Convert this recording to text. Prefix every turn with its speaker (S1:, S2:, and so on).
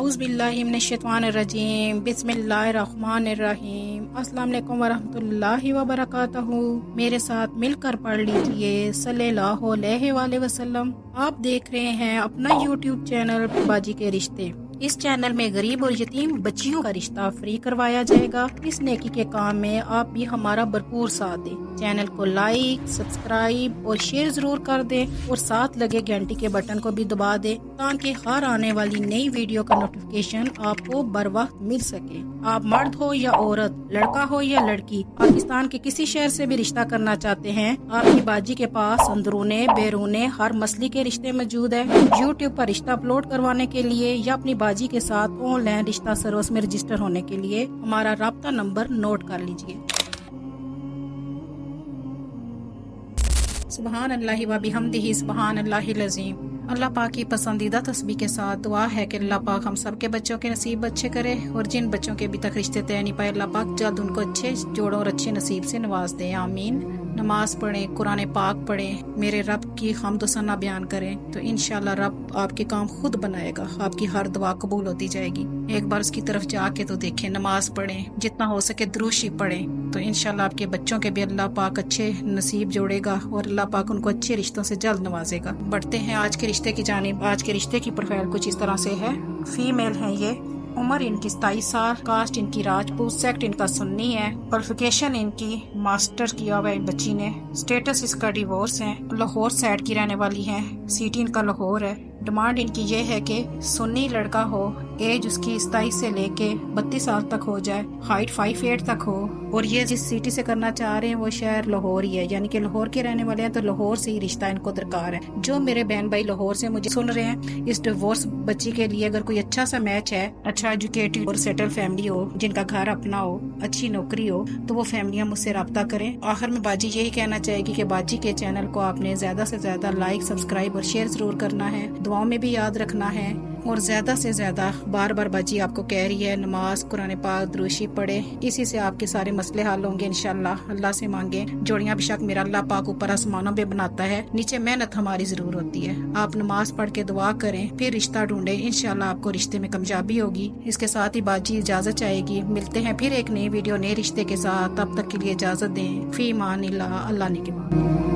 S1: औज़ुबिल्लाहिमिनश्शैतानिर्रजीम बिस्मिल्लाहिर्रहमानिर्रहीम अस्सलाम वालेकुम वरहमतुल्लाहि वबरकातुहू। मेरे साथ मिलकर पढ़ लीजिए सल्लल्लाहु अलैहि वसल्लम। आप देख रहे हैं अपना यूट्यूब चैनल बाजी के रिश्ते। इस चैनल में गरीब और यतीम बच्चियों का रिश्ता फ्री करवाया जाएगा। इस नेकी के काम में आप भी हमारा भरपूर साथ दें। चैनल को लाइक, सब्सक्राइब और शेयर जरूर कर दें और साथ लगे घंटी के बटन को भी दबा दें ताकि हर आने वाली नई वीडियो का नोटिफिकेशन आपको बर वक्त मिल सके। आप मर्द हो या औरत, लड़का हो या लड़की, पाकिस्तान के किसी शहर से भी रिश्ता करना चाहते हैं, आपकी बाजी के पास अंदरूने बैरूने हर मसले के रिश्ते मौजूद है। यूट्यूब पर रिश्ता अपलोड करवाने के लिए या अपनी बाजी के साथ ऑनलाइन रिश्ता सर्विस में रजिस्टर होने के लिए हमारा राब्ता नंबर नोट कर लीजिए। सुबहान अल्लाहि व बिहम्दिही सुबहान अल्लाहिल अज़ीम। अल्लाह पाक की पसंदीदा तस्बीह के साथ दुआ है कि अल्लाह पाक हम सब के बच्चों के नसीब अच्छे करे और जिन बच्चों के अभी तक रिश्ते तय नहीं पाए अल्लाह पाक जल्द उनको अच्छे जोड़ों और अच्छे नसीब से नवाज दे, आमीन। नमाज पढ़ें, कुरान पाक पढ़ें, मेरे रब की हम्द सना बयान करें तो इंशाल्लाह रब आपके काम खुद बनाएगा, आपकी हर दुआ कबूल होती जाएगी। एक बार उसकी तरफ जाके तो देखें, नमाज पढ़ें, जितना हो सके दुरूशी पढ़ें तो इंशाल्लाह आपके बच्चों के भी अल्लाह पाक अच्छे नसीब जोड़ेगा और अल्लाह पाक उनको अच्छे रिश्तों से जल्द नवाजेगा। बढ़ते हैं आज के रिश्ते की जानिब। आज के रिश्ते की प्रोफाइल कुछ इस तरह से है। फीमेल है ये, उम्र इनकी 27 साल, कास्ट इनकी राजपूत, सेक्ट इनका सुन्नी है, क्वालिफिकेशन इनकी मास्टर किया हुआ है बच्ची ने, स्टेटस इसका डिवोर्स है, लाहौर साइड की रहने वाली है, सिटी इनका लाहौर है। डिमांड इनकी ये है कि सुन्नी लड़का हो, एज उसकी 27 से लेके 32 साल तक हो जाए, हाइट 5'8" तक हो और ये जिस सिटी से करना चाह रहे हैं वो शहर लाहौर ही है, यानी कि लाहौर के रहने वाले हैं तो लाहौर से ही रिश्ता इनको दरकार है। जो मेरे बहन भाई लाहौर से मुझे सुन रहे हैं, इस डिवोर्स बच्ची के लिए अगर कोई अच्छा सा मैच है, अच्छा एजुकेटेड और सेटल फैमिली हो, जिनका घर अपना हो, अच्छी नौकरी हो, तो वो फैमिलियां मुझसे रब्ता करें। आखिर में बाजी यही कहना चाहेगी कि बाजी के चैनल को आपने ज्यादा से ज्यादा लाइक, सब्सक्राइब और शेयर जरूर करना है, दुआओं में भी याद रखना है और ज्यादा से ज्यादा बार बार बाजी आपको कह रही है नमाज, कुरान पाक, दुरूशी पढ़े, इसी से आपके सारे मसले हल होंगे इंशाल्लाह। अल्लाह से मांगे। जोड़ियां बेशक मेरा अल्लाह पाक ऊपर आसमानों में बनाता है, नीचे मेहनत हमारी जरूर होती है। आप नमाज पढ़ के दुआ करें, फिर रिश्ता ढूंढे, इंशाल्लाह आपको रिश्ते में कामयाबी होगी। इसके साथ ही बाजी इजाजत चाहेगी। मिलते हैं फिर एक नई वीडियो नए रिश्ते के साथ, तब तक के लिए इजाजत दें। फी मान अल्लाह, अल्लाह ने के बाद।